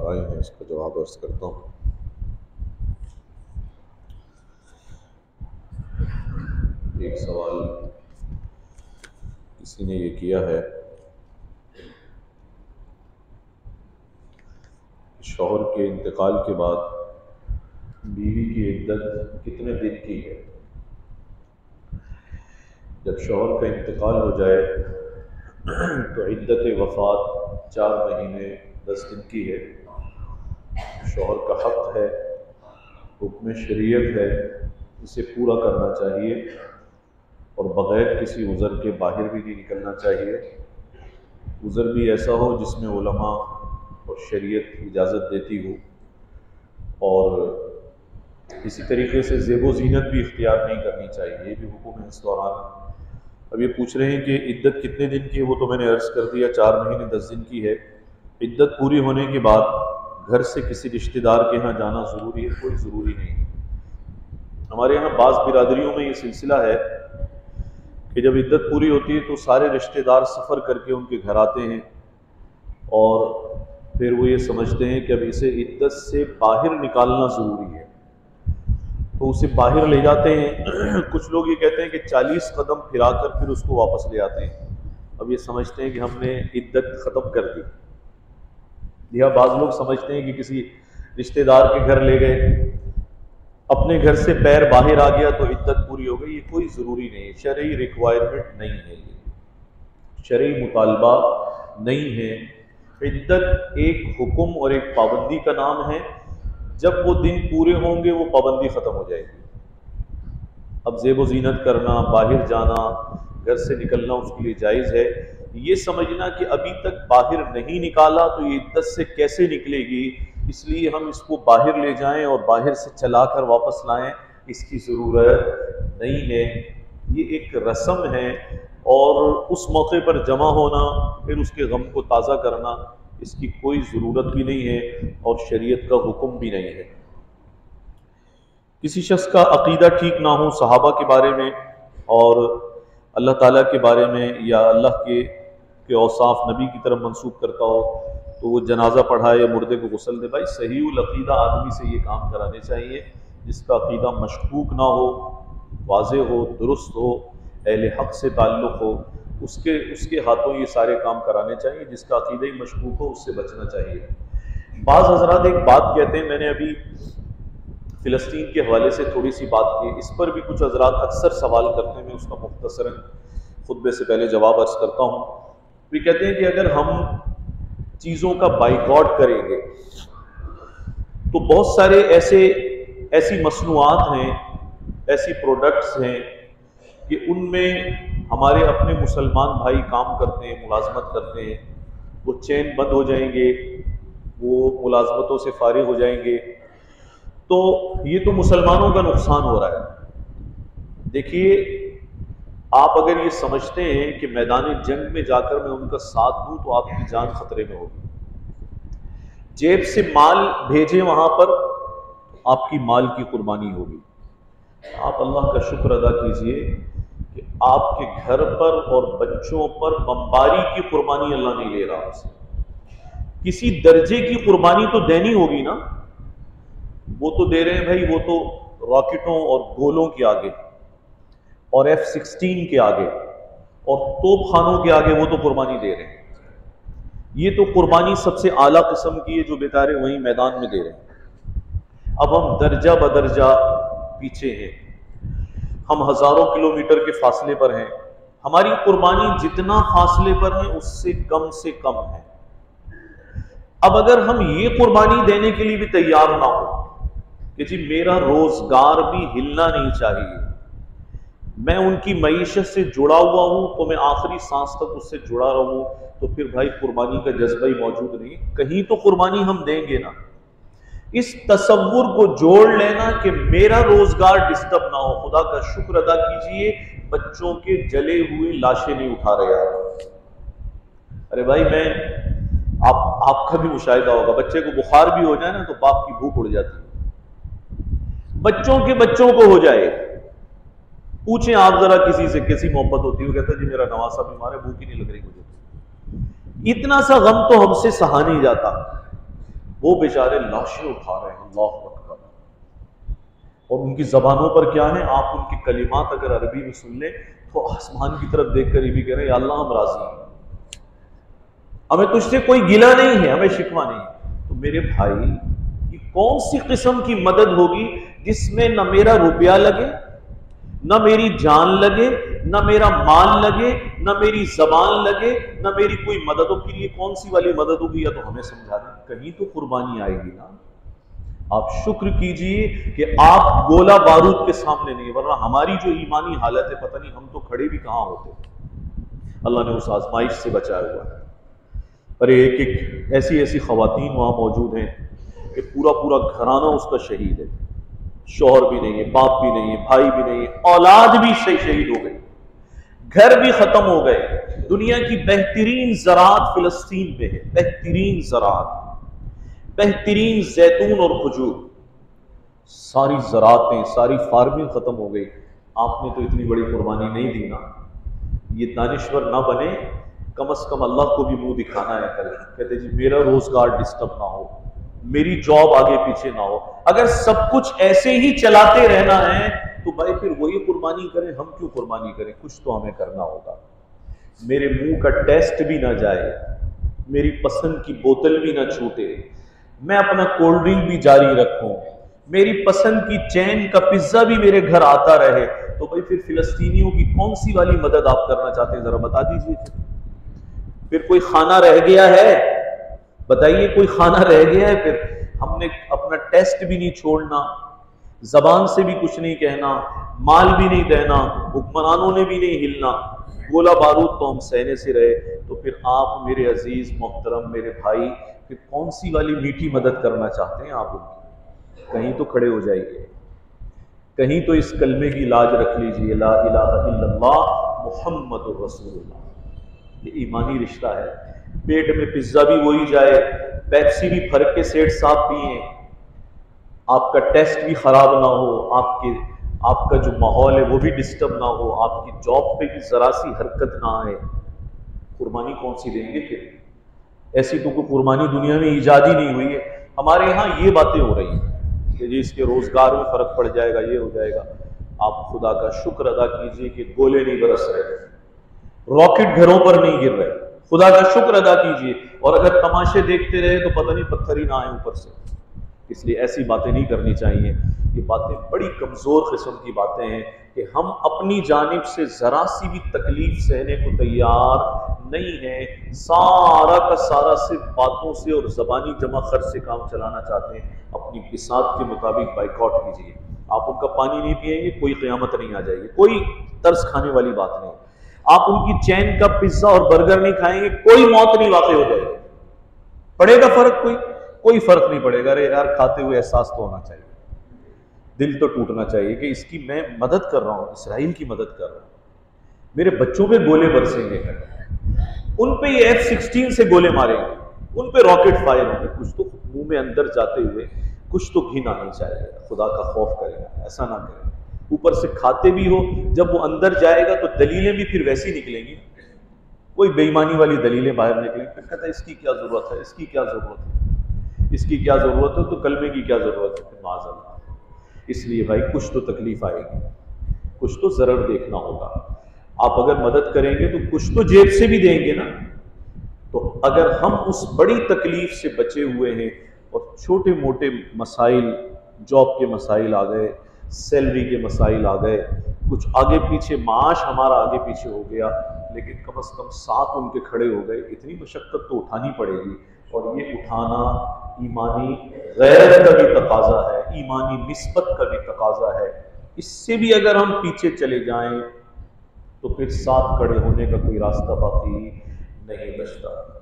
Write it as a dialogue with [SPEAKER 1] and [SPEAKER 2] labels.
[SPEAKER 1] آئے ہیں اس کا جواب عرض کرتا ہوں۔ ایک سوال کسی نے یہ کیا ہے کہ شوہر کے انتقال کے بعد بیوی کی عدت کتنے دن کی ہے؟ جب شوہر کا انتقال ہو جائے تو عدت وفات 4 مہینے 10 دن کی ہے۔ شوہر کا حق ہے، حکم شریعت ہے، اسے پورا کرنا چاہیے اور بغیر کسی عذر کے باہر بھی نہیں نکلنا چاہیے۔ عذر بھی ایسا ہو جس میں علماء اور شریعت اجازت دیتی ہو، اور اسی طریقے سے زیب و زینت بھی اختیار نہیں کرنی چاہیے، یہ بھی حکم ہے اس دوران۔ اب یہ پوچھ رہے ہیں کہ عدت کتنے دن کی ہے، وہ تو میں نے عرض کر دیا 4 مہینے 10 دن کی ہے۔ عدت پوری ہونے کے بعد گھر سے کسی رشتہ دار کے ہاں جانا ضروری ہے؟ کوئی ضروری نہیں ہے۔ ہمارے یہاں بعض برادریوں میں یہ سلسلہ ہے کہ جب عدت پوری ہوتی ہے تو سارے رشتہ دار سفر کر کے ان کے گھر آتے ہیں، اور پھر وہ یہ سمجھتے ہیں کہ اب اسے عدت سے باہر نکالنا ضروری ہے، تو اسے باہر لے جاتے ہیں۔ کچھ لوگ یہ کہتے ہیں کہ 40 قدم پھرا کر پھر اس کو واپس لے آتے ہیں۔ اب یہ سمجھتے ہیں کہ ہم نے عدت ختم کر دی، یا بعض لوگ سمجھتے ہیں کہ کسی رشتہ دار کے گھر لے گئے، اپنے گھر سے پیر باہر آ گیا تو عدت پوری ہو گئی۔ یہ کوئی ضروری نہیں ہے، شرعی ریکوائرمنٹ نہیں ہے، یہ شرعی مطالبہ نہیں ہے۔ عدت ایک حکم اور ایک پابندی کا نام ہے، جب وہ دن پورے ہوں گے وہ پابندی ختم ہو جائے گی۔ اب زیب و زینت کرنا، باہر جانا، گھر سے نکلنا اس کے لیے جائز ہے۔ یہ سمجھنا کہ ابھی تک باہر نہیں نکالا تو یہ عدت سے کیسے نکلے گی، اس لیے ہم اس کو باہر لے جائیں اور باہر سے چلا کر واپس لائیں، اس کی ضرورت نہیں ہے۔ یہ ایک رسم ہے، اور اس موقع پر جمع ہونا، پھر اس کے غم کو تازہ کرنا، اس کی کوئی ضرورت بھی نہیں ہے اور شریعت کا حکم بھی نہیں ہے۔ کسی شخص کا عقیدہ ٹھیک نہ ہو صحابہ کے بارے میں اور اللہ تعالیٰ کے بارے میں، یا اللہ کے اوصاف نبی کی طرف منسوب کرتا ہو، تو وہ جنازہ پڑھائے یا مردے کو غسل دے۔ بھائی صحیح العقیدہ آدمی سے یہ کام کرانے چاہیے، جس کا عقیدہ مشکوک نہ ہو، واضح ہو، درست ہو، اہل حق سے تعلق ہو، اس کے ہاتھوں یہ سارے کام کرانے چاہیے۔ جس کا عقیدہ ہی مشکوک ہو اس سے بچنا چاہیے۔ بعض حضرات ایک بات کہتے ہیں، میں نے ابھی فلسطین کے حوالے سے تھوڑی سی بات کی، اس پر بھی کچھ حضرات اکثر سوال کرتے ہیں، میں اس کا مختصراً خطبے سے پہلے جواب عرض کرتا ہوں۔ وہ کہتے ہیں کہ اگر ہم چیزوں کا بائیکاٹ کریں گے تو بہت سارے ایسی مصنوعات ہیں، ایسی پروڈکٹس ہیں کہ ان میں ہمارے اپنے مسلمان بھائی کام کرتے ہیں، ملازمت کرتے ہیں، وہ چین بند ہو جائیں گے، وہ ملازمتوں سے فارغ ہو جائیں گے، تو یہ تو مسلمانوں کا نقصان ہو رہا ہے۔ دیکھیے، آپ اگر یہ سمجھتے ہیں کہ میدان جنگ میں جا کر میں ان کا ساتھ دوں تو آپ کی جان خطرے میں ہوگی، جیب سے مال بھیجیں وہاں پر، آپ کی مال کی قربانی ہوگی۔ آپ اللہ کا شکر ادا کیجئے کہ آپ کے گھر پر اور بچوں پر بمباری کی قربانی اللہ نہیں لے رہا اسے۔ کسی درجے کی قربانی تو دینی ہوگی نا، وہ تو دے رہے ہیں بھائی، وہ تو راکٹوں اور گولوں کے آگے اور F-16 کے آگے اور توپ خانوں کے آگے وہ تو قربانی دے رہے ہیں۔ یہ تو قربانی سب سے اعلیٰ قسم کی ہے جو بیچارے وہیں میدان میں دے رہے ہیں۔ اب ہم درجہ بدرجہ پیچھے ہیں، ہم ہزاروں کلومیٹر کے فاصلے پر ہیں، ہماری قربانی جتنا فاصلے پر ہے اس سے کم ہے۔ اب اگر ہم یہ قربانی دینے کے لیے بھی تیار نہ ہو کہ جی میرا روزگار بھی ہلنا نہیں چاہیے، میں ان کی معیشت سے جڑا ہوا ہوں تو میں آخری سانس تک اس سے جڑا رہوں، تو پھر بھائی قربانی کا جذبہ ہی موجود نہیں، کہیں تو قربانی ہم دیں گے نا۔ اس تصور کو جوڑ لینا کہ میرا روزگار ڈسٹرب نہ ہو، خدا کا شکر ادا کیجئے بچوں کے جلے ہوئے لاشیں نہیں اٹھا رہے آپ۔ ارے بھائی، آپ کا بھی مشاہدہ ہوگا، بچے کو بخار بھی ہو جائے نا تو باپ کی بھوک اڑ جاتی ہے، بچوں کے بچوں کو ہو جائے، پوچھیں آپ ذرا کسی سے کیسی محبت ہوتی ہے، وہ کہتا ہے جی میرا نواسا بیمار ہے، بھوک ہی نہیں لگ رہی مجھے۔ اتنا سا غم تو ہم سے سہا نہیں جاتا، وہ بیچارے لاشیں اٹھا رہے ہیں، اللہ اکبر، اور ان کی زبانوں پر کیا ہے، آپ ان کی کلمات اگر عربی میں سن لیں تو آسمان کی طرف دیکھ کر یہ بھی کہہ رہے ہیں یا اللہ ہم راضی ہیں، ہمیں تجھ سے کوئی گلہ نہیں ہے، ہمیں شکوہ نہیں ہے۔ تو میرے بھائی یہ کون سی قسم کی مدد ہوگی جس میں نہ میرا روپیہ لگے، نہ میری جان لگے، نہ میرا مال لگے، نہ میری زبان لگے، نہ میری کوئی مدد ہو؟ پھر یہ کون سی والی مدد ہوگی؟ یا تو ہمیں سمجھا دیں، کہیں تو قربانی آئے گی نا۔ آپ شکر کیجئے کہ آپ گولہ بارود کے سامنے نہیں، ورنہ ہماری جو ایمانی حالت ہے پتہ نہیں ہم تو کھڑے بھی کہاں ہوتے۔ اللہ نے اس آزمائش سے بچایا ہوا ہے۔ پر ایک ایک ایسی خواتین وہاں موجود ہیں کہ پورا پورا گھرانہ اس کا شہید ہے، شوہر بھی نہیں ہے، باپ بھی نہیں ہے، بھائی بھی نہیں ہے، اولاد بھی شہید ہو گئی، گھر بھی ختم ہو گئے۔ دنیا کی بہترین زراعت فلسطین میں ہے، بہترین زراعت، بہترین زیتون اور کھجور، ساری زراعتیں، ساری فارمنگ ختم ہو گئی۔ آپ نے تو اتنی بڑی قربانی نہیں دی نا۔ یہ دانشور نہ بنے، کم از کم اللہ کو بھی منہ دکھانا ہے کل، کہتے جی میرا روزگار ڈسٹرب نہ ہو، میری جاب آگے پیچھے نہ ہو۔ اگر سب کچھ ایسے ہی چلاتے رہنا ہے تو بھائی پھر وہی قربانی کریں، ہم کیوں قربانی کریں؟ کچھ تو ہمیں کرنا ہوگا۔ میرے منہ کا ٹیسٹ بھی نہ جائے، میری پسند کی بوتل بھی نہ چھوٹے، میں اپنا کولڈ ڈرنک بھی جاری رکھوں، میری پسند کی چین کا پزا بھی میرے گھر آتا رہے، تو بھائی پھر فلسطینیوں کی کون سی والی مدد آپ کرنا چاہتے ہیں؟ ذرا بتا دیجیے۔ پھر کوئی کھانا رہ گیا ہے؟ بتائیے کوئی کھانا رہ گیا ہے؟ پھر ہم نے اپنا ٹیسٹ بھی نہیں چھوڑنا، زبان سے بھی کچھ نہیں کہنا، مال بھی نہیں دینا، حکمرانوں نے بھی نہیں ہلنا، گولہ بارود تو ہم سہنے سے رہے۔ تو پھر آپ میرے عزیز محترم میرے بھائی پھر کون سی والی میٹھی مدد کرنا چاہتے ہیں آپ ان کی؟ کہیں تو کھڑے ہو جائیے، کہیں تو اس کلمے کی لاج رکھ لیجیے، لا الہ الا اللہ محمد رسول اللہ۔ یہ ایمانی رشتہ ہے۔ پیٹ میں پزا بھی وہی جائے، پیپسی بھی پھر کے سیٹ صاحب پیئیں، آپ کا ٹیسٹ بھی خراب نہ ہو، آپ کا جو ماحول ہے وہ بھی ڈسٹرب نہ ہو، آپ کی جاب پہ بھی ذرا سی حرکت نہ آئے، قربانی کون سی دیں گے پھر؟ ایسی تو کوئی قربانی دنیا میں ایجاد ہی نہیں ہوئی ہے۔ ہمارے یہاں یہ باتیں ہو رہی ہیں کہ جی اس کے روزگار میں فرق پڑ جائے گا، یہ ہو جائے گا۔ آپ خدا کا شکر ادا کیجئے کہ گولے نہیں برس رہے، راکٹ گھروں پر نہیں گر رہے، خدا کا شکر ادا کیجئے۔ اور اگر تماشے دیکھتے رہے تو پتہ نہیں پتھر ہی نہ آئے اوپر سے۔ اس لیے ایسی باتیں نہیں کرنی چاہیے۔ یہ باتیں بڑی کمزور قسم کی باتیں ہیں کہ ہم اپنی جانب سے ذرا سی بھی تکلیف سہنے کو تیار نہیں ہیں، سارا کا سارا صرف باتوں سے اور زبانی جمع خرچ سے کام چلانا چاہتے ہیں۔ اپنی بساط کے مطابق بائیکاٹ کیجیے۔ آپ ان کا پانی نہیں پیئیں گے، کوئی قیامت نہیں آ جائے گی، کوئی ترس کھانے والی بات نہیں۔ آپ ان کی چین کا پزا اور برگر نہیں کھائیں گے، کوئی موت نہیں واقع ہو جائے گی۔ پڑے گا فرق؟ کوئی فرق نہیں پڑے گا۔ ارے یار کھاتے ہوئے احساس تو ہونا چاہیے، دل تو ٹوٹنا چاہیے کہ اس کی میں مدد کر رہا ہوں، اسرائیل کی مدد کر رہا ہوں، میرے بچوں پہ گولے برسیں گے، ان پہ یہ F-16 سے گولے ماریں گے، ان پہ راکٹ فائر ہوں گے، کچھ تو منہ میں اندر جاتے ہوئے کچھ تو گھن آنی چاہیے۔ خدا کا خوف کریں، ایسا نہ کریں۔ اوپر سے کھاتے بھی ہو، جب وہ اندر جائے گا تو دلیلیں بھی پھر ویسی نکلیں گی، کوئی بے ایمانی والی دلیلیں باہر نکلیں، پھر کہتا ہے اس کی کیا ضرورت ہے، اس کی کیا ضرورت ہے، اس کی کیا ضرورت ہے، تو کلمے کی کیا ضرورت ہے؟ معاذ اللہ۔ اس لیے بھائی کچھ تو تکلیف آئے گی، کچھ تو ضرر دیکھنا ہوگا۔ آپ اگر مدد کریں گے تو کچھ تو جیب سے بھی دیں گے نا۔ تو اگر ہم اس بڑی تکلیف سے بچے ہوئے ہیں اور چھوٹے موٹے مسائل، جاب کے مسائل آ گئے، سیلری کے مسائل آ گئے، کچھ آگے پیچھے معاش ہمارا آگے پیچھے ہو گیا، لیکن کم از کم ساتھ ان کے کھڑے ہو گئے، اتنی مشقت تو اٹھانی پڑے گی۔ اور یہ اٹھانا ایمانی غیرت کا بھی تقاضا ہے، ایمانی نسبت کا بھی تقاضا ہے۔ اس سے بھی اگر ہم پیچھے چلے جائیں تو پھر ساتھ کھڑے ہونے کا کوئی راستہ باقی نہیں بچتا۔